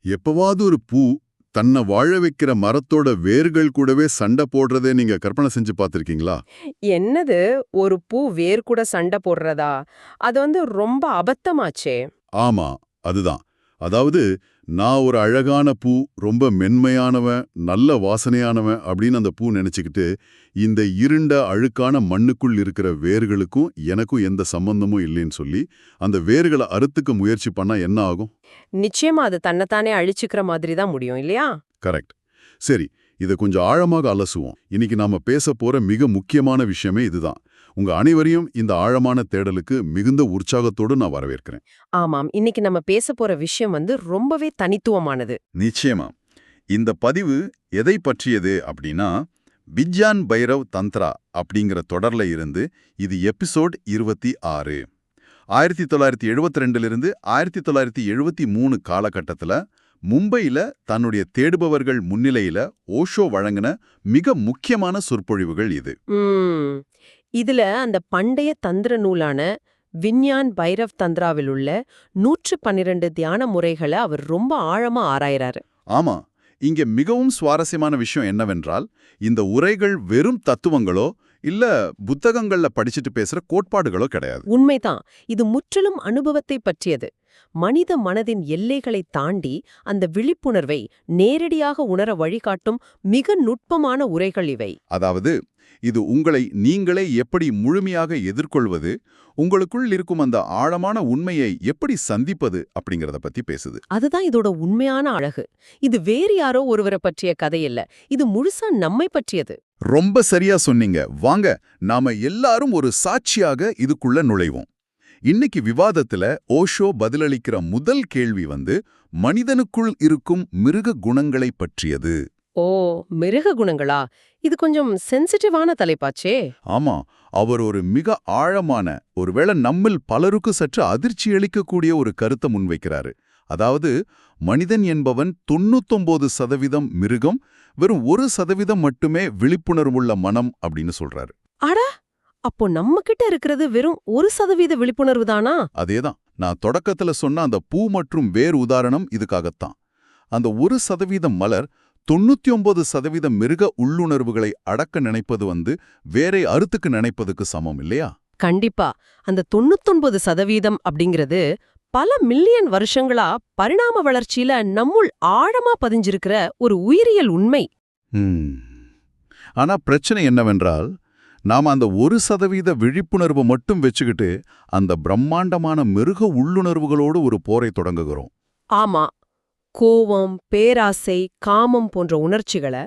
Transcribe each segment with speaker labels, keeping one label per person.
Speaker 1: எப்பவாவது ஒரு பூ தன்னை வாழ வைக்கிற மரத்தோட வேர்கள் கூடவே சண்டை போடுறதே நீங்க கற்பனை செஞ்சு பார்த்திருக்கீங்களா?
Speaker 2: என்னது ஒரு பூ வேர் கூட சண்டை போடுறதா? அது ரொம்ப அபத்தமாச்சே.
Speaker 1: ஆமா, அதுதான். அதாவது நான் ஒரு அழகான பூ, ரொம்ப மென்மையானவன், நல்ல வாசனையானவன் அப்படின்னு அந்த பூ நினைச்சுக்கிட்டு, இந்த இருண்ட அழுக்கான மண்ணுக்குள் இருக்கிற வேர்களுக்கும் எனக்கும் எந்த சம்பந்தமும் இல்லைன்னு சொல்லி அந்த வேர்களை அறுத்துக்க முயற்சி பண்ணா என்ன ஆகும்?
Speaker 2: நிச்சயமா அது தன்னைத்தானே அழிச்சுக்கிற மாதிரி தான் முடியும் இல்லையா?
Speaker 1: கரெக்ட். சரி, இதை கொஞ்சம் ஆழமாக அலசுவோம். இன்னைக்கு நாம பேச போற மிக முக்கியமான விஷயமே இதுதான். உங்க அனைவரையும் இந்த ஆழமான தேடலுக்கு மிகுந்த உற்சாகத்தோடு நான் வரவேற்கிறேன்.
Speaker 2: ஆமாம், இன்னைக்கு நம்ம பேச போற விஷயம் ரொம்பவே தனித்துவமானது.
Speaker 1: நிச்சயமா. இந்த பதிவு எதை பற்றியது அப்படின்னா, விஜ்யான் பைரவ் தந்த்ரா அப்படிங்கிற தொடர்ல இருந்து இது எபிசோட் 26. 1972லிருந்து 1973 காலகட்டத்துல மும்பையில தன்னுடைய தேடுபவர்கள் முன்னிலையில ஓஷோ வழங்கின மிக முக்கியமான சொற்பொழிவுகள் இது.
Speaker 2: இதுல அந்த பண்டைய தந்திர நூலான விஞ்ஞான் பைரவ் தந்திராவில் உள்ள 112 தியான முறைகளை அவர் ரொம்ப ஆழமா ஆராயறாரு.
Speaker 1: ஆமா, இங்க மிகவும் சுவாரஸ்யமான விஷயம் என்னவென்றால், இந்த உரைகள் வெறும் தத்துவங்களோ இல்ல புத்தகங்கள்ல படிச்சுட்டு பேசுற கோட்பாடுகளோ கிடையாது.
Speaker 2: உண்மைதான். இது முற்றிலும் அனுபவத்தை பற்றியது. மனித மனதின் எல்லைகளை தாண்டி அந்த விழிப்புணர்வை நேரடியாக உணர வழிகாட்டும் மிக நுட்பமான உரைகள் இவை.
Speaker 1: அதாவது இது உங்களை நீங்களே எப்படி முழுமையாக எதிர்கொள்வது, உங்களுக்குள் இருக்கும் அந்த ஆழமான உண்மையை எப்படி சந்திப்பது அப்படிங்கறத பத்தி பேசுது.
Speaker 2: அதுதான் இதோட உண்மையான அழகு. இது வேறு யாரோ ஒருவரை பற்றிய கதை இல்ல, இது முழுசா நம்மை பற்றியது.
Speaker 1: ரொம்ப சரியா சொன்னீங்க. வாங்க, நாம எல்லாரும் ஒரு சாட்சியாக இதுக்குள்ள நுழைவோம். இன்னைக்கு விவாதத்துல ஓஷோ பதிலளிக்கிற முதல் கேள்வி மனிதனுக்குள் இருக்கும் மிருக குணங்களை பற்றியது.
Speaker 2: ஓ, மிருக குணங்களா? இது கொஞ்சம் சென்சிட்டிவான தலைப்பாச்சே.
Speaker 1: ஆமா, அவர் ஒரு மிக ஆழமான, ஒருவேளை நம்மில் பலருக்கு சற்று அதிர்ச்சி அளிக்கக்கூடிய ஒரு கருத்தை முன்வைக்கிறாரு. அதாவது மனிதன் என்பவன் 99% மிருகம், வெறும் 1% மட்டுமே விழிப்புணர்வுள்ள மனம் அப்படின்னு சொல்றாரு.
Speaker 2: அடா, அப்போ நம்ம கிட்ட இருக்கிறது வெறும் 1% விழிப்புணர்வு தானா?
Speaker 1: அதேதான், நான் தொடக்கத்துல சொன்ன அந்த பூ மற்றும் வேர் உதாரணம் இதுக்காகத்தான். அந்த 1% மலர் 99% மிருக உள்ளுணர்வுகளை அடக்க நினைப்பது வேரை அறுத்துக்கு நினைப்பதுக்கு சமம் இல்லையா?
Speaker 2: கண்டிப்பா. அந்த 99% அப்படிங்கிறது பல மில்லியன் வருஷங்களா பரிணாம வளர்ச்சியில நம்முள் ஆழமா பதிஞ்சிருக்கிற ஒரு உயிரியல் உண்மை.
Speaker 1: ஆனா பிரச்சனை என்னவென்றால், நாம அந்த 1% விழிப்புணர்வு மட்டும் வச்சுக்கிட்டு அந்த பிரம்மாண்டமான மிருக உள்ளுணர்வுகளோடு ஒரு போரை தொடங்குகிறோம்.
Speaker 2: ஆமா, கோவம், பேராசை, காமம் போன்ற உணர்ச்சிகளை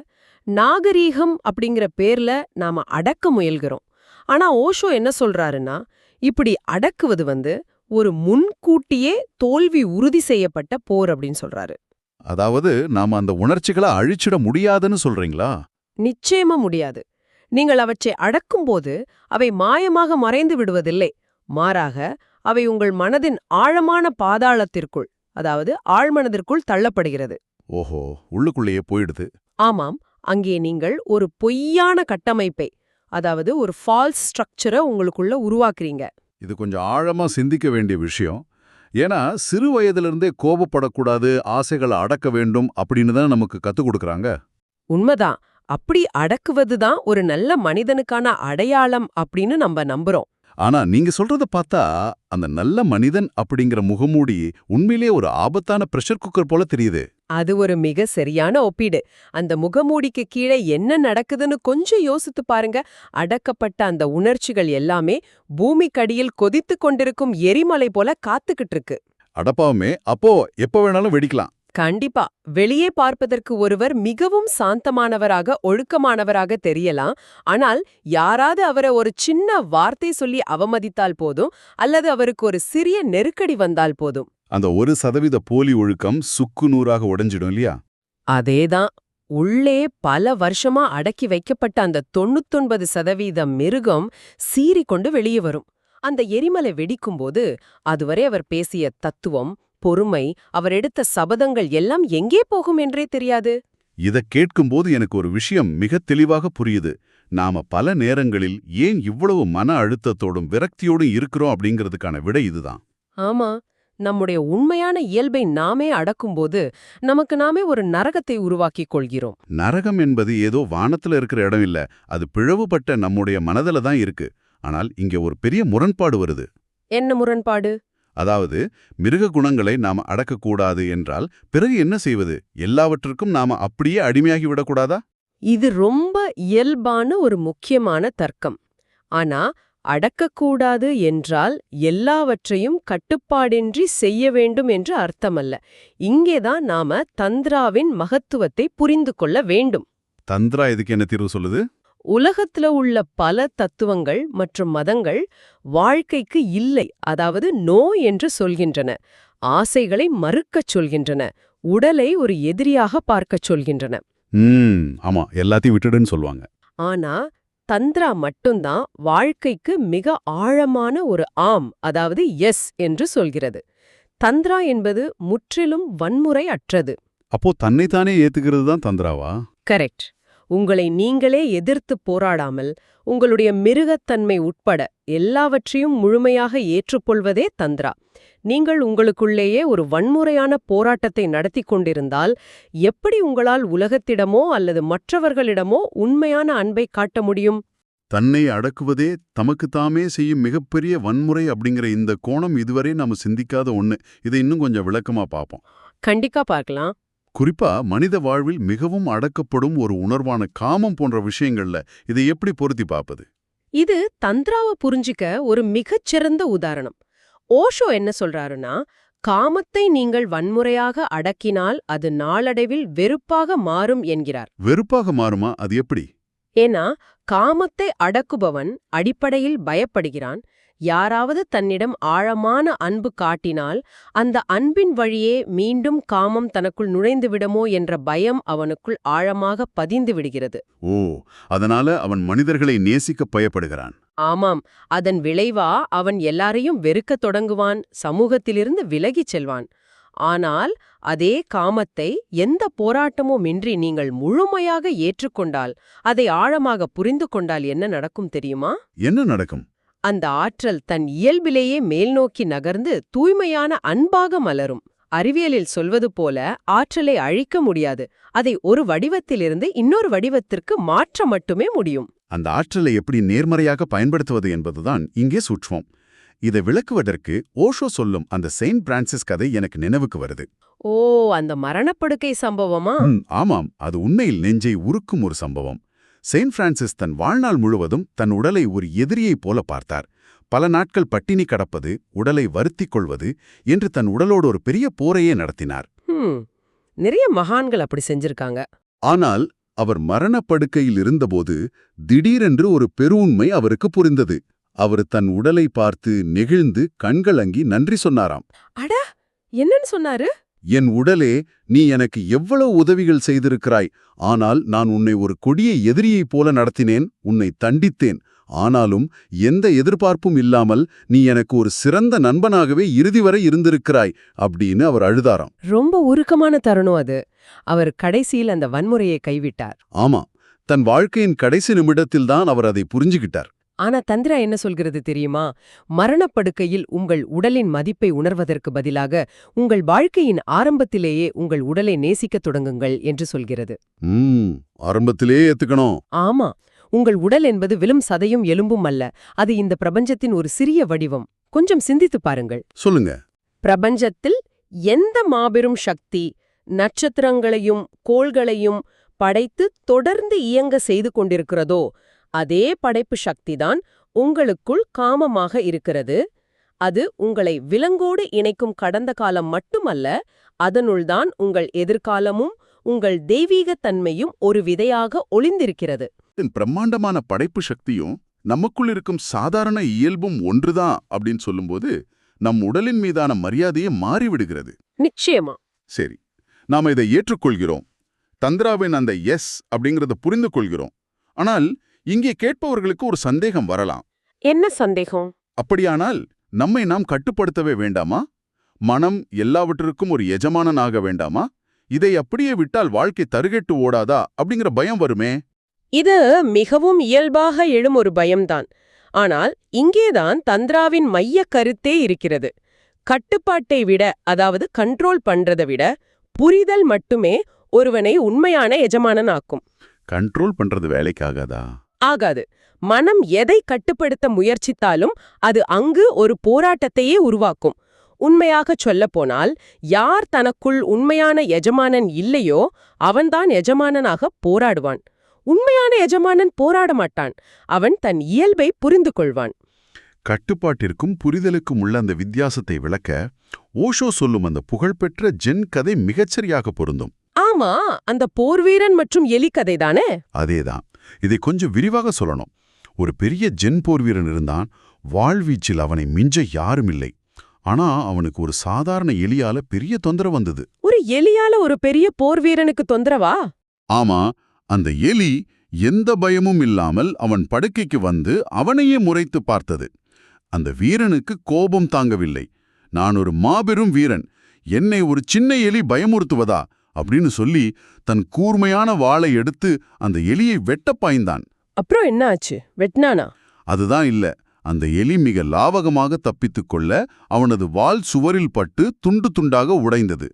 Speaker 2: நாகரீகம் அப்படிங்கிற பேர்ல நாம அடக்க முயல்கிறோம். ஆனா ஓஷோ என்ன சொல்றாருன்னா, இப்படி அடக்குவது ஒரு முன்கூட்டியே தோல்வி உறுதி செய்யப்பட்ட போர் அப்படின்னு சொல்றாரு.
Speaker 1: அதாவது நாம அந்த உணர்ச்சிகளை அழிச்சிட முடியாதுன்னு சொல்றீங்களா?
Speaker 2: நிச்சயமா முடியாது. நீங்கள் அவற்றை அடக்கும்போது அவை மாயமாக மறைந்து விடுவதில்லை. மாறாக அவை உங்கள் மனதின் ஆழமான பாதாளத்திற்குள், அதாவது ஆழ்மனதிற்குள் தள்ளப்படுகிறது.
Speaker 1: ஓஹோ, உள்ளுக்குள்ளேயே போயிடுது.
Speaker 2: ஆமாம், அங்கே நீங்கள் ஒரு பொய்யான கட்டமைப்பை, அதாவது ஒரு ஃபால்ஸ் ஸ்ட்ரக்சரை உங்களுக்குள்ள உருவாக்குறீங்க.
Speaker 1: இது கொஞ்சம் ஆழமா சிந்திக்க வேண்டிய விஷயம். ஏன்னா சிறு வயதிலிருந்தே கோபப்படக்கூடாது, ஆசைகளை அடக்க வேண்டும் அப்படின்னு தான் நமக்கு கத்துக் கொடுக்கறாங்க.
Speaker 2: உண்மைதான். அப்படி அடக்குவதுதான் ஒரு நல்ல மனிதனுக்கான அடையாளம் அப்படின்னு நம்ம நம்புறோம்.
Speaker 1: ஆனா நீங்க சொல்றத பார்த்தா அந்த நல்ல மனிதன் அப்படிங்கிற முகமூடி உண்மையிலே ஒரு ஆபத்தான பிரஷர் குக்கர் போல தெரியுது.
Speaker 2: அது ஒரு மிக சரியான ஒப்பீடு. அந்த முகமூடிக்கு கீழே என்ன நடக்குதுன்னு கொஞ்சம் யோசித்து பாருங்க. அடக்கப்பட்ட அந்த உணர்ச்சிகள் எல்லாமே பூமிக்கடியில் கொதித்து கொண்டிருக்கும் எரிமலை போல காத்துக்கிட்டு இருக்கு.
Speaker 1: அடப்பாவுமே, அப்போ எப்ப வேணாலும் வெடிக்கலாம்.
Speaker 2: கண்டிப்பா. வெளியே பார்ப்பதற்கு ஒருவர் மிகவும் சாந்தமானவராக, ஒழுக்கமானவராக தெரியலாம். ஆனால் யாராவது அவரை ஒரு சின்ன வார்த்தை சொல்லி அவமதித்தால் போதும், அல்லது அவருக்கு ஒரு சிறிய நெருக்கடி வந்தால் போதும்,
Speaker 1: அந்த 1% போலி ஒழுக்கம் சுக்கு நூறாக உடைஞ்சிடும் இல்லையா?
Speaker 2: அதேதான். உள்ளே பல வருஷமா அடக்கி வைக்கப்பட்ட அந்த 99% மிருகம் சீறிக்கொண்டு வெளியே வரும். அந்த எரிமலை வெடிக்கும்போது அதுவரை அவர் பேசிய தத்துவம், பொறுமை, அவர் எடுத்த சபதங்கள் எல்லாம் எங்கே போகும் என்றே தெரியாது.
Speaker 1: இத கேட்கும்போது எனக்கு ஒரு விஷயம் மிக தெளிவாக புரியுது. நாம பல நேரங்களில் ஏன் இவ்வளவு மன அழுத்தத்தோடும் விரக்தியோடும் இருக்கிறோம் அப்படிங்கிறதுக்கான விடை இதுதான்.
Speaker 2: ஆமா, நம்முடைய உண்மையான இயல்பை நாமே அடக்கும்போது நமக்கு நாமே ஒரு நரகத்தை உருவாக்கிக் கொள்கிறோம்.
Speaker 1: நரகம் என்பது ஏதோ வானத்துல இருக்கிற இடம் இல்ல, அது பிளவுபட்ட நம்முடைய மனதில தான் இருக்கு. ஆனால் இங்க ஒரு பெரிய முரண்பாடு வருது.
Speaker 2: என்ன முரண்பாடு?
Speaker 1: அதாவது மிருக குணங்களை நாம அடக்கக்கூடாது என்றால் பிறகு என்ன செய்வது? எல்லாவற்றிற்கும் நாம அப்படியே அடிமையாகி விடக்கூடாதா?
Speaker 2: இது ரொம்ப இயல்பான ஒரு முக்கியமான தர்க்கம். ஆனா அடக்கக்கூடாது என்றால் எல்லாவற்றையும் கட்டுப்பாடின்றி செய்ய வேண்டும் என்று அர்த்தமல்ல. இங்கேதான் நாம தந்திராவின் மகத்துவத்தை புரிந்து கொள்ள வேண்டும்.
Speaker 1: தந்திரா இதுக்கு என்ன தீர்வு சொல்லுது?
Speaker 2: உலகத்துல உள்ள பல தத்துவங்கள் மற்றும் மதங்கள் வாழ்க்கைக்கு இல்லை, அதாவது நோ என்று சொல்கின்றன. ஆசைகளை மறுக்கச் சொல்கின்றன. உடலை ஒரு எதிரியாக பார்க்கச் சொல்கின்றன.
Speaker 1: ஆமா, எல்லாத்தையும் விட்டுடுன்னு சொல்லுவாங்க.
Speaker 2: ஆனா தந்திரா மட்டும்தான் வாழ்க்கைக்கு மிக ஆழமான ஒரு ஆம், அதாவது எஸ் என்று சொல்கிறது. தந்திரா என்பது முற்றிலும் வன்முறை அற்றது.
Speaker 1: அப்போ தன்னைத்தானே ஏத்துக்கிறது தான் தந்திராவா?
Speaker 2: கரெக்ட். உங்களை நீங்களே எதிர்த்து போராடாமல் உங்களுடைய மிருகத்தன்மை உட்பட எல்லாவற்றையும் முழுமையாக ஏற்றுக்கொள்வதே தந்திரா. நீங்கள் உங்களுக்குள்ளேயே ஒரு வன்முறையான போராட்டத்தை நடத்தி கொண்டிருந்தால் எப்படி உங்களால் உலகத்திடமோ அல்லது மற்றவர்களிடமோ உண்மையான அன்பை காட்ட முடியும்?
Speaker 1: தன்னை அடக்குவதே தமக்கு தாமே செய்யும் மிகப்பெரிய வன்முறை அப்படிங்கிற இந்த கோணம் இதுவரை நாம சிந்திக்காத ஒண்ணு. இதை இன்னும் கொஞ்சம் விளக்கமா பார்ப்போம்.
Speaker 2: கண்டிப்பா பார்க்கலாம்.
Speaker 1: குறிப்பா மனித வாழ்வில் மிகவும் அடக்கப்படும் ஒரு உணர்வான காமம் போன்ற விஷயங்கள்ல இதை எப்படி பொருத்தி பார்ப்பது?
Speaker 2: இது தந்திராவை புரிஞ்சிக்க ஒரு மிகச்சிறந்த உதாரணம். ஓஷோ என்ன சொல்றாருன்னா, காமத்தை நீங்கள் வன்முறையாக அடக்கினால் அது நாளடைவில் வெறுப்பாக மாறும் என்கிறார்.
Speaker 1: வெறுப்பாக மாறுமா? அது எப்படி?
Speaker 2: ஏன்னா காமத்தை அடக்குபவன் அடிப்படையில் பயப்படுகிறான். யாராவது தன்னிடம் ஆழமான அன்பு காட்டினால் அந்த அன்பின் வழியே மீண்டும் காமம் தனக்குள் நுழைந்து விடுமோ என்ற பயம் அவனுக்குள் ஆழமாக பதிந்து விடுகிறது.
Speaker 1: ஓ, அதனால அவன் மனிதர்களை நேசிக்க பயப்படுகிறான்.
Speaker 2: ஆமாம், அதன் விளைவா அவன் எல்லாரையும் வெறுக்கத் தொடங்குவான், சமூகத்திலிருந்து விலகிச் செல்வான். ஆனால் அதே காமத்தை எந்த போராட்டமுமின்றி நீங்கள் முழுமையாக ஏற்றுக்கொண்டால், அதை ஆழமாக புரிந்து கொண்டால் என்ன நடக்கும் தெரியுமா?
Speaker 1: என்ன நடக்கும்?
Speaker 2: அந்த ஆற்றல் தன் இயல்பிலேயே மேல்நோக்கி நகர்ந்து தூய்மையான அன்பாக மலரும். அறிவியலில் சொல்வது போல ஆற்றலை அழிக்க முடியாது, அதை ஒரு வடிவத்திலிருந்து இன்னொரு வடிவத்திற்கு மாற்ற மட்டுமே முடியும்.
Speaker 1: அந்த ஆற்றலை எப்படி நேர்மறையாக பயன்படுத்துவது என்பதுதான் இங்கே சூட்சுமம். இதை விளக்குவதற்கு ஓஷோ சொல்லும் அந்த செயின்ட் பிரான்சிஸ் கதை எனக்கு நினைவுக்கு வருது.
Speaker 2: ஓ, அந்த மரணப்படுக்கை சம்பவமா?
Speaker 1: ஆமாம், அது உண்மையில் நெஞ்சை உருக்கும் ஒரு சம்பவம். செயின்ட் பிரான்சிஸ் தன் வாழ்நாள் முழுவதும் தன் உடலை ஒரு எதிரியைப் போல பார்த்தார். பல நாட்கள் பட்டினி கடப்பது, உடலை வருத்திக் கொள்வது என்று தன் உடலோடு ஒரு பெரிய போரையே நடத்தினார்.
Speaker 2: நிறைய மகான்கள் அப்படி செஞ்சிருக்காங்க.
Speaker 1: ஆனால் அவர் மரணப்படுக்கையில் இருந்தபோது திடீரென்று ஒரு பெருவுண்மை அவருக்கு புரிந்தது. அவர் தன் உடலை பார்த்து நெகிழ்ந்து கண்கலங்கி நன்றி சொன்னாராம்.
Speaker 2: அட, என்னன்னு சொன்னாரு?
Speaker 1: என் உடலே, நீ எனக்கு எவ்வளவு உதவிகள் செய்திருக்கிறாய். ஆனால் நான் உன்னை ஒரு கொடிய எதிரியைப் போல நடத்தினேன், உன்னை தண்டித்தேன். ஆனாலும் எந்த எதிர்பார்ப்பும் இல்லாமல் நீ எனக்கு ஒரு சிறந்த நண்பனாகவே இறுதி வரை இருந்திருக்கிறாய் அப்படின்னு அவர் அழுதாராம்.
Speaker 2: ரொம்ப உருக்கமான தருணம் அது. அவர் கடைசியில் அந்த வன்முறையை கைவிட்டார்.
Speaker 1: ஆமா, தன் வாழ்க்கையின் கடைசி நிமிடத்தில்தான் அவர் அதை புரிஞ்சுகிட்டார்.
Speaker 2: ஆனா தந்திரா என்ன சொல்கிறது தெரியுமா? மரணப்படுக்கையில் உங்கள் உடலின் மதிப்பை உணர்வதற்கு பதிலாக உங்கள் வாழ்க்கையின் ஆரம்பத்திலேயே உங்கள் உடலை நேசிக்கத் தொடங்குங்கள் என்று சொல்கிறது.
Speaker 1: ஆரம்பத்திலே ஏத்துக்கணும்.
Speaker 2: ஆமா, உங்கள் உடல் என்பது வெறும் சதையும் எலும்பும் அல்ல, அது இந்த பிரபஞ்சத்தின் ஒரு சிறிய வடிவம். கொஞ்சம் சிந்தித்து பாருங்கள்.
Speaker 1: சொல்லுங்க.
Speaker 2: பிரபஞ்சத்தில் எந்த மாபெரும் சக்தி நட்சத்திரங்களையும் கோள்களையும் படைத்து தொடர்ந்து இயங்க செய்து கொண்டிருக்கிறதோ அதே படைப்பு சக்திதான் உங்களுக்குள் காமமாக இருக்கிறது. அது உங்களை விலங்கோடு இணைக்கும் கடந்த காலம் மட்டுமல்ல, அதனுள்தான் உங்கள் எதிர்காலமும் உங்கள் தெய்வீக தன்மையும் ஒரு விதையாக ஒளிந்திருக்கிறது.
Speaker 1: பிரம்மாண்டமான படைப்பு சக்தியும் நமக்குள் இருக்கும் சாதாரண இயல்பும் ஒன்றுதான் அப்படின்னு சொல்லும்போது நம் உடலின் மீதான மரியாதையே மாறிவிடுகிறது.
Speaker 2: நிச்சயமா.
Speaker 1: சரி, நாம இதை ஏற்றுக்கொள்கிறோம். தந்திராவின் அந்த எஸ் அப்படிங்கறத புரிந்து கொள்கிறோம். ஆனால் இங்கே கேட்பவர்களுக்கு ஒரு சந்தேகம் வரலாம்.
Speaker 2: என்ன சந்தேகம்?
Speaker 1: அப்படியானால் நம்மை நாம் கட்டுப்படுத்தவே வேண்டாமா? மனம் எல்லாவற்றிற்கும் ஒரு எஜமானனாக வேண்டாமா? இதை அப்படியே விட்டால் வாழ்க்கை தருகெட்டு ஓடாதா அப்படிங்கிற பயம் வருமே.
Speaker 2: இது மிகவும் இயல்பாக எழும் ஒரு பயம்தான். ஆனால் இங்கேதான் தந்திராவின் மைய கருத்தே இருக்கிறது. கட்டுப்பாட்டை விட, அதாவது கண்ட்ரோல் பண்றதை விட புரிதல் மட்டுமே ஒருவனை உண்மையான எஜமானன் ஆக்கும்.
Speaker 1: கண்ட்ரோல் பண்றது வேலைக்காகாதா?
Speaker 2: ஆகாது. மனம் எதை கட்டுப்படுத்த முயற்சித்தாலும் அது அங்கு ஒரு போராட்டத்தையே உருவாக்கும். உண்மையாகச் சொல்லப்போனால், யார் தனக்குள் உண்மையான எஜமானன் இல்லையோ அவன்தான் எஜமானனாக போராடுவான். உண்மையான எஜமானன் போராட மாட்டான். அவன் தன் இயல்பை புரிந்து கொள்வான்.
Speaker 1: கட்டுப்பாட்டிற்கும் புரிதலுக்கும் உள்ள அந்த வித்தியாசத்தை விளக்க ஓஷோ சொல்லும் அந்த புகழ்பெற்ற ஜென் கதை மிகச்சரியாக பொருந்தும்.
Speaker 2: ஆமா, அந்த போர்வீரன் மற்றும் எலி கதைதானே?
Speaker 1: அதேதான். இதை கொஞ்சம் விரிவாக சொல்லணும். ஒரு பெரிய ஜென் போர்வீரன் இருந்தான். வாழ்வீச்சில் அவனை மிஞ்ச யாரும் இல்லை. ஆனா அவனுக்கு ஒரு சாதாரண எலியால பெரிய தொந்தரவு வந்தது.
Speaker 2: ஒரு எலியால ஒரு பெரிய போர்வீரனுக்கு தொந்தரவா?
Speaker 1: ஆமா, அந்த எலி எந்த பயமும் இல்லாமல் அவன் படுக்கைக்கு வந்து அவனையே முறைத்து பார்த்தது. அந்த வீரனுக்கு கோபம் தாங்கவில்லை. நான் ஒரு மாபெரும் வீரன், என்னை ஒரு சின்ன எலி பயமுறுத்துவதா அப்படின்னு சொல்லி தன் கூர்மையான வாளை எடுத்து அந்த எலியை வெட்ட பாய்ந்தான்.
Speaker 2: அப்புறம் என்ன ஆச்சு? வெட்னானா?
Speaker 1: அதுதான் இல்ல. அந்த எலி மிக லாவகமாக தப்பித்துக் கொள்ள அவனது வாள் சுவரில் பட்டு துண்டு துண்டாக உடைந்தது.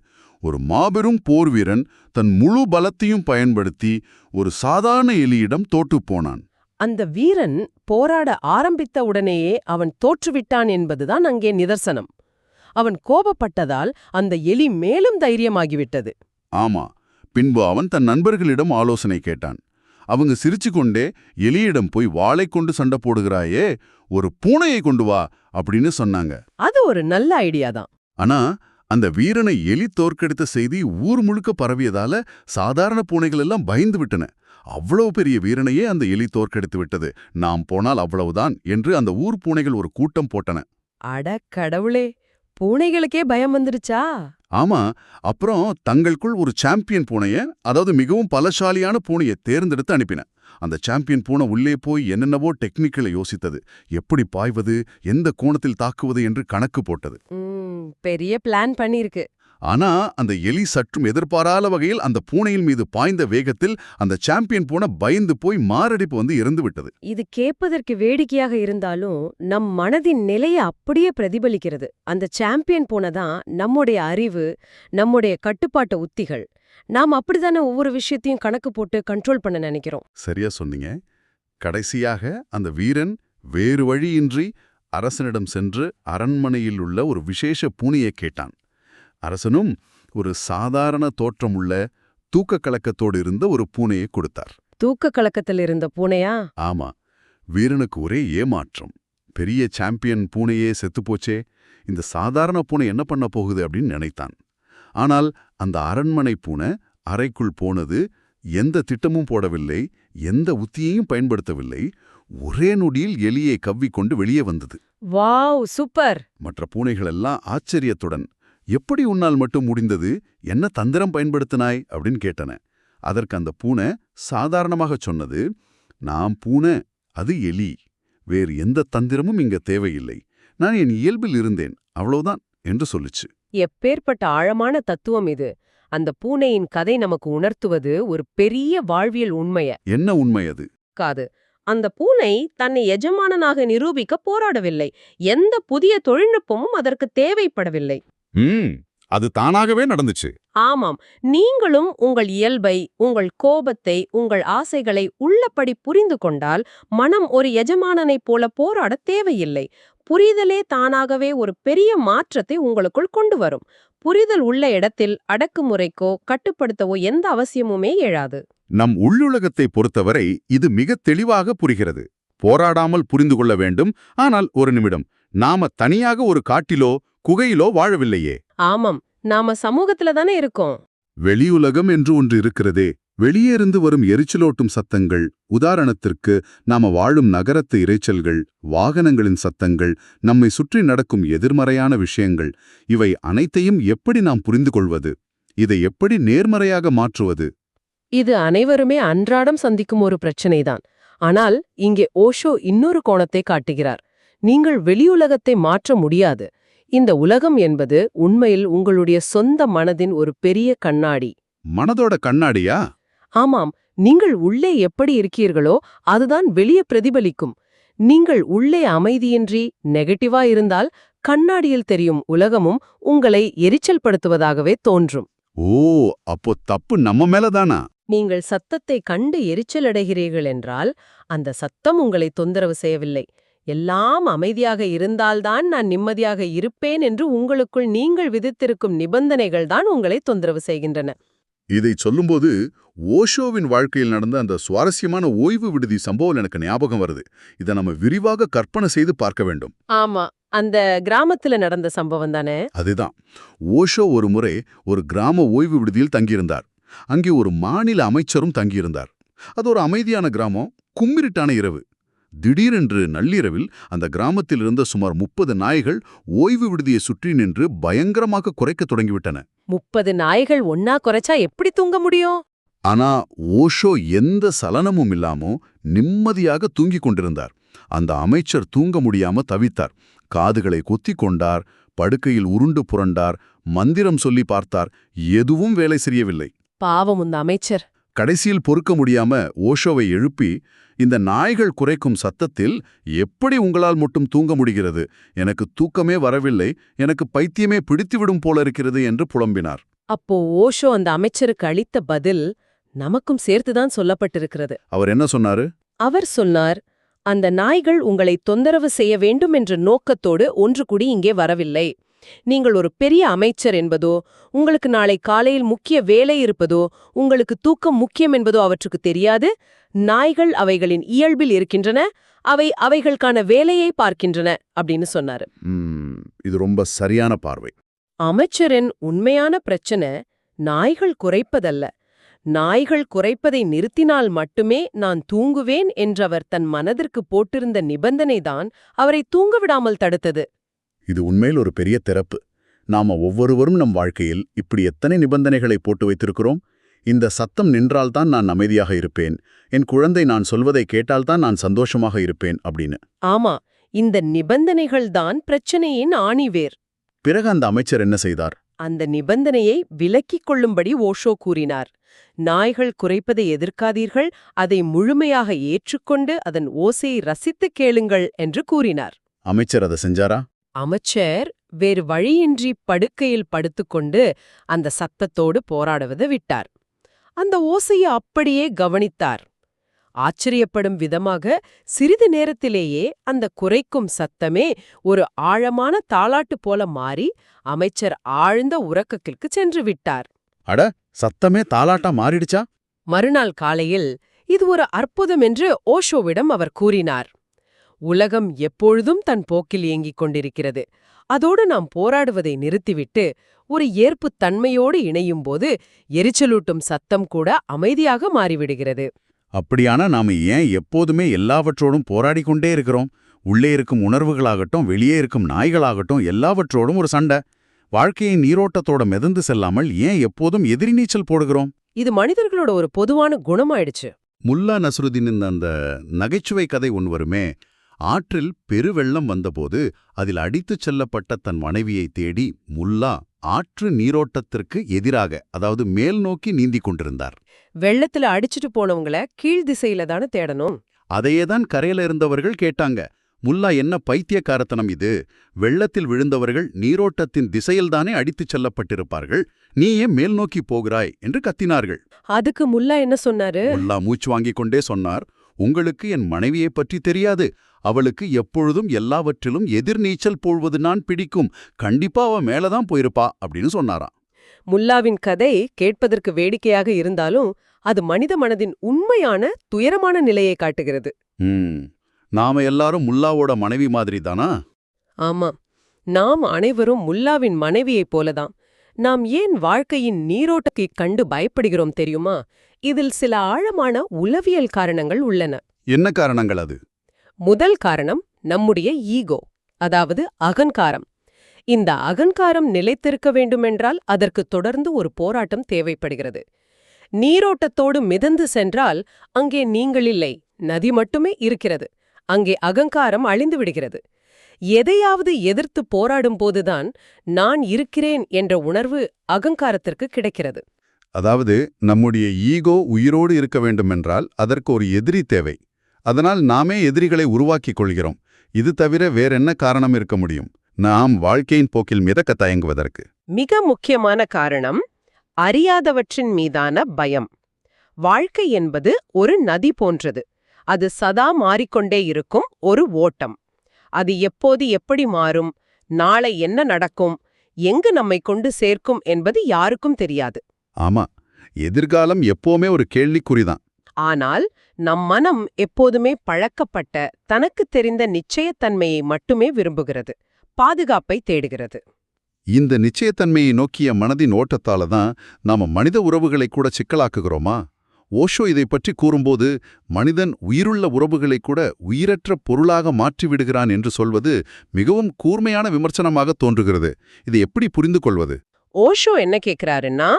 Speaker 1: ஒரு மாபெரும் போர்வீரன் தன் முழு பலத்தையும் பயன்படுத்தி ஒரு சாதாரண எலியிடம் தோற்றுப் போனான்.
Speaker 2: அந்த வீரன் போராட ஆரம்பித்த உடனேயே அவன் தோற்றுவிட்டான் என்பதுதான் அங்கே நிதர்சனம். அவன் கோபப்பட்டதால் அந்த எலி மேலும் தைரியமாகிவிட்டது.
Speaker 1: ஆமா, பின்பு அவன் தன் நண்பர்களிடம் ஆலோசனை கேட்டான். அவங்க சிரிச்சுக்கொண்டே, எலியிடம் போய் வாளை கொண்டு சண்டை போடுகிறாயே, ஒரு பூனையை கொண்டு வா அப்படின்னு சொன்னாங்க.
Speaker 2: அது ஒரு நல்ல ஐடியா தான்.
Speaker 1: ஆனா அந்த வீரனை எலி தோற்கடித்த செய்தி ஊர் முழுக்க பரவியதால சாதாரண பூனைகள் எல்லாம் பயந்து விட்டன. அவ்வளவு பெரிய வீரனையே அந்த எலி தோற்கடித்து விட்டது, நாம் போனால் அவ்வளவுதான் என்று அந்த ஊர் பூனைகள் ஒரு கூட்டம் போட்டன.
Speaker 2: அட கடவுளே, பூனைகளுக்கே பயம் வந்துருச்சா?
Speaker 1: ஆமா, அப்புறம் தங்களுக்குள் ஒரு சாம்பியன் பூனைய, அதாவது மிகவும் பலசாலியான பூனையை தேர்ந்தெடுத்து அனுப்பின. அந்த சாம்பியன் பூனை உள்ளே போய் என்னென்னவோ டெக்னிக்களை யோசித்தது. எப்படி பாய்வது, எந்த கோணத்தில் தாக்குவது என்று கணக்கு போட்டது.
Speaker 2: பெரிய பிளான் பண்ணிருக்கு.
Speaker 1: ஆனா அந்த எலி சற்றும் எதிர்பாராத வகையில் அந்த பூனையின் மீது பாய்ந்த வேகத்தில் அந்த சாம்பியன் பூனை பயந்து போய் மாரடைப்பு வந்து இறந்து விட்டது.
Speaker 2: இது கேட்பதற்கு வேடிக்கையாக இருந்தாலும் நம் மனதின் நிலையை அப்படியே பிரதிபலிக்கிறது. அந்த சாம்பியன் பூனை தான் நம்முடைய அறிவு, நம்முடைய கட்டுப்பாட்டு உத்திகள். நாம் அப்படித்தானே ஒவ்வொரு விஷயத்தையும் கணக்கு போட்டு கண்ட்ரோல் பண்ண நினைக்கிறோம்.
Speaker 1: சரியா சொன்னீங்க. கடைசியாக அந்த வீரன் வேறு வழியின்றி அரசனிடம் சென்று அரண்மனையில் உள்ள ஒரு விசேஷ பூனையை கேட்டான். அரசனும் ஒரு சாதாரண தோற்றமுள்ள தூக்க கலக்கத்தோடு இருந்த ஒரு பூனையை கொடுத்தார்.
Speaker 2: தூக்க கலக்கத்தில் இருந்த பூனையா?
Speaker 1: ஆமா. வீரனுக்கு ஒரே ஏமாற்றம். பெரிய சாம்பியன் பூனையே செத்துப்போச்சே, இந்த சாதாரண பூனை என்ன பண்ண போகுது அப்படின்னு நினைத்தான். ஆனால் அந்த அரண்மனை பூனை அறைக்குள் போனது, எந்த திட்டமும் போடவில்லை, எந்த உத்தியையும் பயன்படுத்தவில்லை. ஒரே நொடியில் எலியை கவ்விக்கொண்டு வெளியே வந்தது.
Speaker 2: Wow, super!
Speaker 1: மற்ற பூனைகளெல்லாம் ஆச்சரியத்துடன், எப்படி உன்னால் மட்டும் முடிந்தது, என்ன தந்திரம் பயன்படுத்தினாய் அப்படின்னு கேட்டன. அதற்கு அந்த பூனை சாதாரணமாக சொன்னது, நான் பூனை, அது எலி, வேறு எந்த தந்திரமும் இங்க தேவையில்லை, நான் என் இயல்பில் இருந்தேன், அவ்வளவுதான் என்று சொல்லுச்சு.
Speaker 2: எப்பேற்பட்ட ஆழமான தத்துவம் இது! அந்த பூனையின் கதை நமக்கு உணர்த்துவது ஒரு பெரிய வாழ்வியல் உண்மைய.
Speaker 1: என்ன உண்மை அது?
Speaker 2: காது, அந்த பூனை தன்னை எஜமானனாக நிரூபிக்க போராடவில்லை. எந்த புதிய தொழில்நுட்பமும் அதற்கு தேவைப்படவில்லை.
Speaker 1: அது தானாகவே நடந்துச்சு.
Speaker 2: ஆமாம், நீங்களும் உங்கள் இயல்பை, உங்கள் கோபத்தை, உங்கள் ஆசைகளை உள்ளபடி புரிந்து கொண்டால் மனம் ஒரு எஜமானனைப் போல போராட தேவையில்லை. புரிதலே தானாகவே ஒரு பெரிய மாற்றத்தை உங்களுக்குள் கொண்டு வரும். புரிதல் உள்ள இடத்தில் அடக்குமுறைக்கோ கட்டுப்படுத்தவோ எந்த அவசியமுமே எழாது.
Speaker 1: நம் உள்ளுலகத்தை பொறுத்தவரை இது மிக தெளிவாக புரிகிறது. போராடாமல் புரிந்து கொள்ள வேண்டும். ஆனால் ஒரு நிமிடம், நாம தனியாக ஒரு காட்டிலோ குகையிலோ வாழவில்லையே.
Speaker 2: ஆமாம், நாம சமூகத்துல தானே இருக்கோம்.
Speaker 1: வெளியுலகம் என்று ஒன்று இருக்கிறதே. வெளியே இருந்து வரும் எரிச்சலோட்டும் சத்தங்கள், உதாரணத்திற்கு நாம வாழும் நகரத்து இரைச்சல்கள், வாகனங்களின் சத்தங்கள், நம்மை சுற்றி நடக்கும் எதிர்மறையான விஷயங்கள், இவை அனைத்தையும் எப்படி நாம் புரிந்து கொள்வது? இதை எப்படி நேர்மறையாக மாற்றுவது?
Speaker 2: இது அனைவருமே அன்றாடம் சந்திக்கும் ஒரு பிரச்சனைதான். ஆனால் இங்கே ஓஷோ இன்னொரு கோணத்தை காட்டுகிறார். நீங்கள் வெளியுலகத்தை மாற்ற முடியாது. இந்த உலகம் என்பது உண்மையில் உங்களுடைய சொந்த மனதின் ஒரு பெரிய கண்ணாடி.
Speaker 1: மனதோட கண்ணாடியா?
Speaker 2: ஆமாம், நீங்கள் உள்ளே எப்படி இருக்கீர்களோ அதுதான் வெளியே பிரதிபலிக்கும். நீங்கள் உள்ளே அமைதியின்றி நெகட்டிவா இருந்தால் கண்ணாடியில் தெரியும் உலகமும் உங்களை எரிச்சல் படுத்துவதாகவே தோன்றும்.
Speaker 1: ஓ, அப்போ தப்பு நம்ம மேலதானா?
Speaker 2: நீங்கள் சத்தத்தை கண்டு எரிச்சலடைகிறீர்கள் என்றால் அந்த சத்தம் உங்களை தொந்தரவு செய்யவில்லை. எல்லாம் அமைதியாக இருந்தால்தான் நான் நிம்மதியாக இருப்பேன் என்று உங்களுக்குள் நீங்கள் விதித்திருக்கும் நிபந்தனைகள்தான் உங்களை தொந்தரவு செய்கின்றன.
Speaker 1: இதை சொல்லும்போது ஓஷோவின் வாழ்க்கையில் நடந்த அந்த சுவாரஸ்யமான ஓய்வு விடுதி சம்பவம் எனக்கு ஞாபகம் வருது. இதை நம்ம விரிவாக கற்பனை செய்து பார்க்க வேண்டும்.
Speaker 2: ஆமா, அந்த கிராமத்துல நடந்த சம்பவம் தானே?
Speaker 1: அதுதான். ஓஷோ ஒரு முறை ஒரு கிராம ஓய்வு விடுதியில் தங்கியிருந்தார். அங்கே ஒரு மாநில அமைச்சரும் தங்கியிருந்தார். அது ஒரு அமைதியான கிராமம், கும்மிருட்டான இரவு. திடீரென்று நள்ளிரவில் அந்த கிராமத்தில் இருந்த சுமார் 30 நாய்கள் ஓய்வு விடுதியை சுற்றி நின்று பயங்கரமாக குறைக்கத் தொடங்கிவிட்டன.
Speaker 2: 30 நாய்கள் ஒன்னா குறைச்சா எப்படி தூங்க முடியும்?
Speaker 1: ஆனா ஓஷோ எந்த சலனமும் இல்லாமோ நிம்மதியாக தூங்கிக் கொண்டிருந்தார். அந்த அமைச்சர் தூங்க முடியாம தவித்தார். காதுகளை கொத்திக் கொண்டார், படுக்கையில் உருண்டு புரண்டார், மந்திரம் சொல்லி பார்த்தார். எதுவும் வேலை செய்யவில்லை.
Speaker 2: பாவம் இந்த அமைச்சர்.
Speaker 1: கடைசியில் பொறுக்க முடியாம ஓஷோவை எழுப்பி, இந்த நாய்கள் குறைக்கும் சத்தத்தில் எப்படி உங்களால் மட்டும் தூங்க முடிகிறது? எனக்கு தூக்கமே வரவில்லை, எனக்கு பைத்தியமே பிடித்துவிடும் போல இருக்கிறது என்று புலம்பினார்.
Speaker 2: அப்போ ஓஷோ அந்த அமைச்சருக்கு அளித்த பதில் நமக்கும் சேர்த்துதான் சொல்லப்பட்டிருக்கிறது.
Speaker 1: அவர் என்ன சொன்னாரு?
Speaker 2: அவர் சொன்னார், அந்த நாய்கள் உங்களை தொந்தரவு செய்ய வேண்டும் என்ற நோக்கத்தோடு ஒன்று கூடி இங்கே வரவில்லை. நீங்கள் ஒரு பெரிய அமைச்சர் என்பதோ, உங்களுக்கு நாளை காலையில் முக்கிய வேலை இருப்பதோ, உங்களுக்கு தூக்கம் முக்கியம் என்பதோ அவற்றுக்கு தெரியாது. நாய்கள் அவைகளின் இயல்பில் இருக்கின்றன, அவை அவைகளுக்கான வேலையை பார்க்கின்றன அப்படின்னு சொன்னாரு.
Speaker 1: இது ரொம்ப சரியான பார்வை.
Speaker 2: அமைச்சரின் உண்மையான பிரச்சனை நாய்கள் குறைப்பதல்ல. நாய்கள் குறைப்பதை நிறுத்தினால் மட்டுமே நான் தூங்குவேன் என்றவர் தன் மனதிற்கு போட்டிருந்த நிபந்தனைதான் அவரை தூங்கவிடாமல் தடுத்தது.
Speaker 1: இது உண்மையில் ஒரு பெரிய திறப்பு. நாம ஒவ்வொருவரும் நம் வாழ்க்கையில் இப்படி எத்தனை நிபந்தனைகளை போட்டு வைத்திருக்கிறோம். இந்த சத்தம் நின்றால்தான் நான் அமைதியாக இருப்பேன், என் குழந்தை நான் சொல்வதை கேட்டால்தான் நான் சந்தோஷமாக இருப்பேன் அப்படின்னு.
Speaker 2: ஆமா, இந்த நிபந்தனைகள்தான் பிரச்சனையின் ஆணிவேர்.
Speaker 1: பிறகு அந்த அமைச்சர் என்ன செய்தார்?
Speaker 2: அந்த நிபந்தனையை விலக்கிக் கொள்ளும்படி ஓஷோ கூறினார். நாய்கள் குறைப்பதை எதிர்க்காதீர்கள், அதை முழுமையாக ஏற்றுக்கொண்டு அதன் ஓசையை ரசித்துக் கேளுங்கள் என்று கூறினார்.
Speaker 1: அமைச்சர் அதை செஞ்சாரா?
Speaker 2: அமைச்சர் வேறு வழியின்றி படுக்கையில் படுத்துக்கொண்டு அந்த சத்தத்தோடு போராடுவதை விட்டார். அந்த ஓசையை அப்படியே கவனித்தார். ஆச்சரியப்படும் விதமாக சிறிது நேரத்திலேயே அந்த குறைக்கும் சத்தமே ஒரு ஆழமான தாலாட்டு போல மாறி அமைச்சர் ஆழ்ந்த உறக்கத்திற்கு சென்று விட்டார்.
Speaker 1: அட, சத்தமே தாலாட்டா மாறிடுச்சா?
Speaker 2: மறுநாள் காலையில் இது ஒரு அற்புதம் என்று ஓஷோவிடம் அவர் கூறினார். உலகம் எப்பொழுதும் தன் போக்கில் இயங்கிக் கொண்டிருக்கிறது. அதோடு நாம் போராடுவதை நிறுத்திவிட்டு ஒரு ஏற்புத் தன்மையோடு இணையும்போது எரிச்சலூட்டும் சத்தம் கூட அமைதியாக மாறிவிடுகிறது.
Speaker 1: அப்படியானா நாம ஏன் எப்போதுமே எல்லாவற்றோடும் போராடிக் கொண்டே இருக்கிறோம்? உள்ளே இருக்கும் உணர்வுகளாகட்டும், வெளியே இருக்கும் நாய்களாகட்டும், எல்லாவற்றோடும் ஒரு சண்டை. வாழ்க்கையின் நீரோட்டத்தோட மிதந்து செல்லாமல் ஏன் எப்போதும் எதிரி நீச்சல் போடுகிறோம்?
Speaker 2: இது மனிதர்களோட ஒரு பொதுவான குணமாயிடுச்சு.
Speaker 1: முல்லா நஸ்ருதீனின் அந்த நகைச்சுவை கதை ஒன்று வருமே. ஆற்றில் பெருவெள்ளம் வந்தபோது அதில் அடித்துச் செல்லப்பட்ட தன் மனைவியை தேடி முல்லா ஆற்று நீரோட்டத்திற்கு எதிராக, அதாவது மேல் நோக்கி நீந்திக் கொண்டிருந்தார்.
Speaker 2: வெள்ளத்துல அடிச்சுட்டு போனவங்கள கீழ் திசையில தானே தேடணும்.
Speaker 1: அதையேதான் கரையில இருந்தவர்கள் கேட்டாங்க. முல்லா, என்ன பைத்தியக்காரத்தனம் இது? வெள்ளத்தில் விழுந்தவர்கள் நீரோட்டத்தின் திசையில்தானே அடித்துச் செல்லப்பட்டிருப்பார்கள், நீ ஏன் மேல் நோக்கி போகிறாய் என்று கத்தினார்கள்.
Speaker 2: அதுக்கு முல்லா என்ன சொன்னாரு?
Speaker 1: முல்லா மூச்சு வாங்கிக் கொண்டே சொன்னார், உங்களுக்கு என் மனைவியைப் பற்றி தெரியாது. அவளுக்கு எப்பொழுதும் எல்லாவற்றிலும் எதிர்நீச்சல் போழ்வது நான் பிடிக்கும். கண்டிப்பா அவ மேலதான் போயிருப்பா அப்படின்னு சொன்னாராம்.
Speaker 2: முல்லாவின் கதை கேட்பதற்கு வேடிக்கையாக இருந்தாலும் அது மனித மனதின் உண்மையான துயரமான நிலையை காட்டுகிறது.
Speaker 1: நாம எல்லாரும் முல்லாவோட மனைவி மாதிரி தானா?
Speaker 2: ஆமாம், நாம் அனைவரும் முல்லாவின் மனைவியைப் போலதான். நாம் ஏன் வாழ்க்கையின் நீரோட்டத்தை கண்டு பயப்படுகிறோம் தெரியுமா? இதில் சில ஆழமான உளவியல் காரணங்கள் உள்ளன.
Speaker 1: என்ன காரணங்கள் அது?
Speaker 2: முதல் காரணம் நம்முடைய ஈகோ, அதாவது அகங்காரம். இந்த அகங்காரம் நிலைத்திருக்க வேண்டுமென்றால் அதற்கு தொடர்ந்து ஒரு போராட்டம் தேவைப்படுகிறது. நீரோட்டத்தோடு மிதந்து சென்றால் அங்கே நீங்கள் இல்லை, நதி மட்டுமே இருக்கிறது. அங்கே அகங்காரம் அழிந்து விடுகிறது. எதையாவது எதிர்த்து போராடும் போதுதான் நான் இருக்கிறேன் என்ற உணர்வு அகங்காரத்திற்கு கிடைக்கிறது.
Speaker 1: அதாவது நம்முடைய ஈகோ உயிரோடு இருக்க வேண்டுமென்றால் அதற்கு ஒரு எதிரி தேவை. அதனால் நாமே எதிரிகளை உருவாக்கிக் கொள்கிறோம். இது தவிர வேறென்ன காரணம் இருக்க முடியும்?
Speaker 3: நாம் வாழ்க்கையின் போக்கில் மிதக்க தயங்குவதற்கு.
Speaker 2: மிக முக்கியமான காரணம் அறியாதவற்றின் மீதான பயம். வாழ்க்கை என்பது ஒரு நதி போன்றது. அது சதா மாறிக்கொண்டே இருக்கும் ஒரு ஓட்டம். அது எப்போது எப்படி மாறும், நாளை என்ன நடக்கும், எங்கு நம்மை கொண்டு சேர்க்கும் என்பது யாருக்கும் தெரியாது.
Speaker 3: ஆமா, எதிர்காலம் எப்பவுமே ஒரு கேள்விக்குறிதான்.
Speaker 2: ஆனால் நம் மனம் எப்போதுமே பழக்கப்பட்ட தனக்கு தெரிந்த நிச்சயத்தன்மையை மட்டுமே விரும்புகிறது, பாதுகாப்பை தேடுகிறது.
Speaker 3: இந்த நிச்சயத்தன்மையை நோக்கிய மனதின் ஓட்டத்தால தான் நாம மனித உறவுகளை கூட சிக்கலாக்குகிறோமா? ஓஷோ இதை பற்றி கூறும்போது மனிதன் உயிருள்ள உறவுகளை கூட உயிரற்ற பொருளாக மாற்றிவிடுகிறான் என்று சொல்வது மிகவும் கூர்மையான விமர்சனமாக தோன்றுகிறது. இதை எப்படி புரிந்து கொள்வது?
Speaker 2: ஓஷோ என்ன கேக்குறாருன்னா,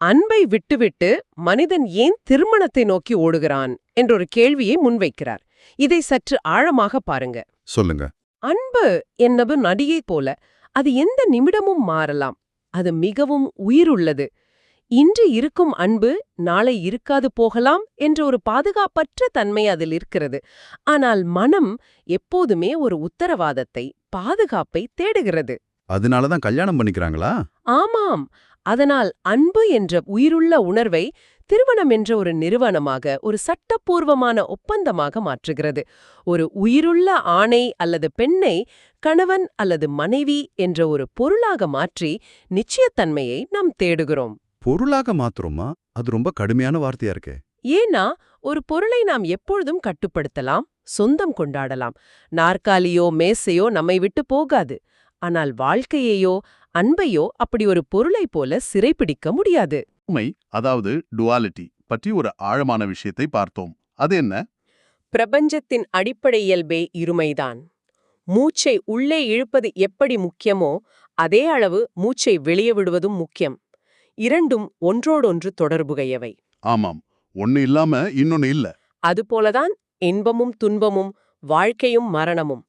Speaker 2: அன்பை விட்டுவிட்டு மனிதன் ஏன் திருமணத்தை நோக்கி ஓடுகிறான் என்ற ஒரு கேள்வியை முன்வைக்கிறார். இதை சற்று ஆழமாக பாருங்க.
Speaker 3: சொல்லுங்க.
Speaker 2: அன்பு என்னது நதியை போல, அது எந்த நிமிடமும் மாறலாம். அது மிகவும் உயிருள்ளது. இன்று இருக்கும் அன்பு நாளை இருக்காது போகலாம் என்ற ஒரு பாதுகாப்பற்ற தன்மை அதில் இருக்கிறது. ஆனால் மனம் எப்போதுமே ஒரு உத்தரவாதத்தை, பாதுகாப்பை தேடுகிறது.
Speaker 3: அதனாலதான் கல்யாணம் பண்ணிக்கிறாங்களா?
Speaker 2: ஆமாம். அதனால் அன்பு என்ற உயிருள்ள உணர்வை திருமணம் என்ற ஒரு நிறுவனமாக, ஒரு சட்டப்பூர்வமான ஒப்பந்தமாக மாற்றுகிறது. ஒரு உயிருள்ள ஆணை அல்லது பெண்ணை கணவன் அல்லது மனைவி என்ற ஒரு பொருளாக மாற்றி நிச்சயத்தன்மையை நாம் தேடுகிறோம்.
Speaker 3: பொருளாக மாத்துறோமா? அது ரொம்ப கடுமையான வார்த்தையா இருக்கே.
Speaker 2: ஏன்னா ஒரு பொருளை நாம் எப்பொழுதும் கட்டுப்படுத்தலாம், சொந்தம் கொண்டாடலாம். நாற்காலியோ மேசையோ நம்மை விட்டு போகாது. ஆனால் வாழ்க்கையையோ அன்பையோ அப்படி ஒரு பொருளை போல சிறைப்பிடிக்க முடியாது.
Speaker 4: உண்மை, அதாவது டுவாலிட்டி பற்றி ஒரு ஆழமான விஷயத்தை பார்த்தோம். அது என்ன?
Speaker 2: பிரபஞ்சத்தின் அடிப்படை இயல்பே இருமைதான். மூச்சை உள்ளே இழுப்பது எப்படி முக்கியமோ அதே அளவு மூச்சை வெளியே விடுவதும் முக்கியம். இரண்டும் ஒன்றோடொன்று தொடர்புடையவை.
Speaker 4: ஆமாம், ஒன்னு இல்லாம இன்னொன்னு இல்ல.
Speaker 2: அதுபோலதான் இன்பமும் துன்பமும், வாழ்க்கையும் மரணமும்.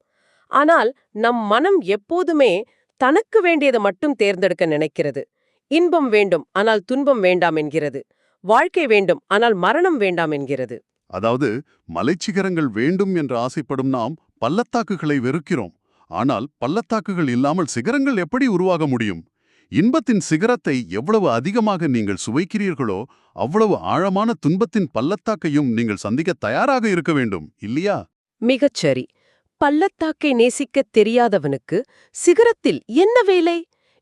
Speaker 2: ஆனால் நம் மனம் எப்போதுமே தனக்கு வேண்டியதை மட்டும் தேர்ந்தெடுக்க நினைக்கிறது. இன்பம் வேண்டும் ஆனால் துன்பம் வேண்டாம் என்கிறது. வாழ்க்கை வேண்டும் ஆனால் மரணம் வேண்டாம் என்கிறது.
Speaker 4: அதாவது மலைச்சிகரங்கள் வேண்டும் என்று ஆசைப்படும் நாம் பள்ளத்தாக்குகளை வெறுக்கிறோம். ஆனால் பள்ளத்தாக்குகள் இல்லாமல் சிகரங்கள் எப்படி உருவாக முடியும்? இன்பத்தின் சிகரத்தை எவ்வளவு அதிகமாக நீங்கள் சுவைக்கிறீர்களோ அவ்வளவு ஆழமான துன்பத்தின் பள்ளத்தாக்கையும் நீங்கள் சந்திக்க தயாராக இருக்க வேண்டும், இல்லையா?
Speaker 2: மிகச்சரி. பள்ளத்தாக்கை நேசிக்கத் தெரியாதவனுக்கு சிகரத்தில் என்ன வேலை?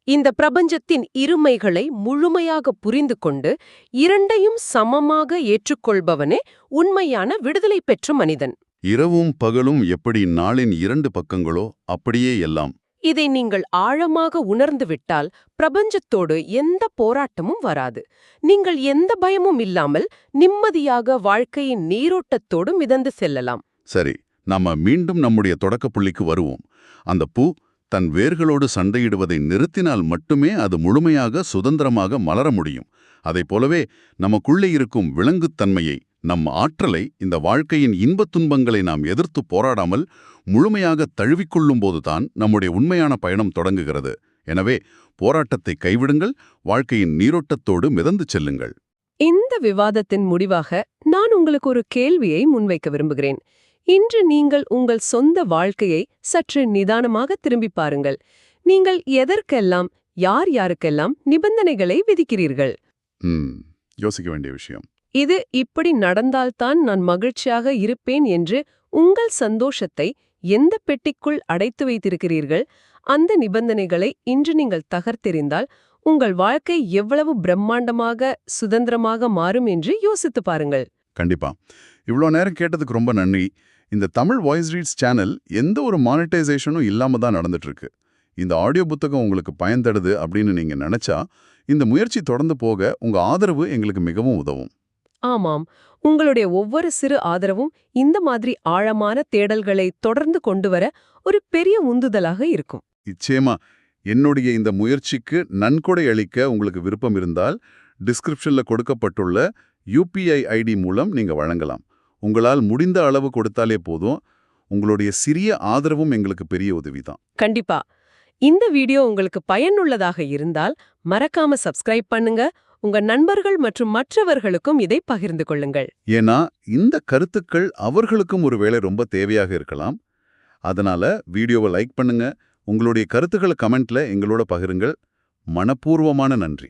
Speaker 2: இந்த பிரபஞ்சத்தின் இருமைகளை முழுமையாக புரிந்து கொண்டு இரண்டையும் சமமாக ஏற்றுக்கொள்பவனே உண்மையான விடுதலை பெற்ற மனிதன்.
Speaker 1: இரவும் பகலும் எப்படி நாளின் 2 பக்கங்களோ அப்படியே எல்லாம்.
Speaker 2: இதை நீங்கள் ஆழமாக உணர்ந்துவிட்டால் பிரபஞ்சத்தோடு எந்த போராட்டமும் வராது. நீங்கள் எந்த பயமும் இல்லாமல் நிம்மதியாக வாழ்க்கையின் நீரோட்டத்தோடு மிதந்து செல்லலாம்.
Speaker 1: சரி, நாம மீண்டும் நம்முடைய தொடக்க புள்ளிக்கு வருவோம். அந்த பூ தன் வேர்களோடு சண்டையிடுவதை நிறுத்தினால் மட்டுமே அது முழுமையாக சுதந்திரமாக மலர முடியும். அதைப் போலவே நமக்குள்ளே இருக்கும் விலங்குத்தன்மையை, நம் ஆற்றலை, இந்த வாழ்க்கையின் இன்பத் துன்பங்களை நாம் எதிர்த்து போராடாமல் முழுமையாக தழுவிக்கொள்ளும் போதுதான் நம்முடைய உண்மையான பயணம் தொடங்குகிறது. எனவே போராட்டத்தை கைவிடுங்கள், வாழ்க்கையின் நீரோட்டத்தோடு மிதந்து செல்லுங்கள்.
Speaker 2: இந்த விவாதத்தின் முடிவாக நான் உங்களுக்கு ஒரு கேள்வியை முன்வைக்க விரும்புகிறேன். இன்று நீங்கள் உங்கள் சொந்த வாழ்க்கையை சற்று நிதானமாக திரும்பி பாருங்கள். நீங்கள் எதற்கெல்லாம், யார் யாருக்கெல்லாம் நிபந்தனைகளை விதிக்கிறீர்கள்?
Speaker 1: யோசிக்க வேண்டிய விஷயம்.
Speaker 2: இது இப்படி நடந்தால்தான் நான் மகிழ்ச்சியாக இருப்பேன் என்று உங்கள் சந்தோஷத்தை எந்த பெட்டிக்குள் அடைத்து வைத்திருக்கிறீர்கள்? அந்த நிபந்தனைகளை இன்று நீங்கள் தகர்த்தெறிந்தால் உங்கள் வாழ்க்கை எவ்வளவு பிரம்மாண்டமாக, சுதந்திரமாக மாறும் என்று யோசித்து பாருங்கள்.
Speaker 1: கண்டிப்பா. இவ்வளோ நேரம் கேட்டதுக்கு ரொம்ப நன்றி. இந்த தமிழ் வாய்ஸ் ரீட்ஸ் சேனல் எந்த ஒரு மானிட்டைசேஷனும் இல்லாம தான் நடந்துட்டு இருக்கு. இந்த ஆடியோ புத்தகம் உங்களுக்கு பயன் தருது அப்படின்னு நீங்க நினைச்சா இந்த முயற்சி தொடர்ந்து போக உங்க ஆதரவு எங்களுக்கு மிகவும் உதவும்.
Speaker 2: ஆமாம், உங்களுடைய ஒவ்வொரு சிறு ஆதரவும் இந்த மாதிரி ஆழமான தேடல்களை தொடர்ந்து கொண்டு வர ஒரு பெரிய உந்துதலாக இருக்கும்.
Speaker 1: நிச்சயமா. என்னுடைய இந்த முயற்சிக்கு நன்கொடை அளிக்க உங்களுக்கு விருப்பம் இருந்தால் டிஸ்கிரிப்ஷன்ல கொடுக்கப்பட்டுள்ள UPI ID மூலம் நீங்க வழங்கலாம். உங்களால் முடிந்த அளவு கொடுத்தாலே போதும். உங்களுடைய சிறிய ஆதரவும் எங்களுக்கு பெரிய உதவிதான்.
Speaker 2: கண்டிப்பா. இந்த வீடியோ உங்களுக்கு பயனுள்ளதாக இருந்தால் மறக்காம சப்ஸ்கிரைப் பண்ணுங்க. உங்க நண்பர்கள் மற்றும் மற்றவர்களுக்கும் இதை பகிர்ந்து கொள்ளுங்கள்.
Speaker 1: ஏன்னா இந்த கருத்துக்கள் அவர்களுக்கும் ஒருவேளை ரொம்ப தேவையாக இருக்கலாம். அதனால வீடியோவை லைக் பண்ணுங்க, உங்களுடைய கருத்துக்களை கமெண்ட்ல எங்களோட பகிருங்கள். மனப்பூர்வமான நன்றி.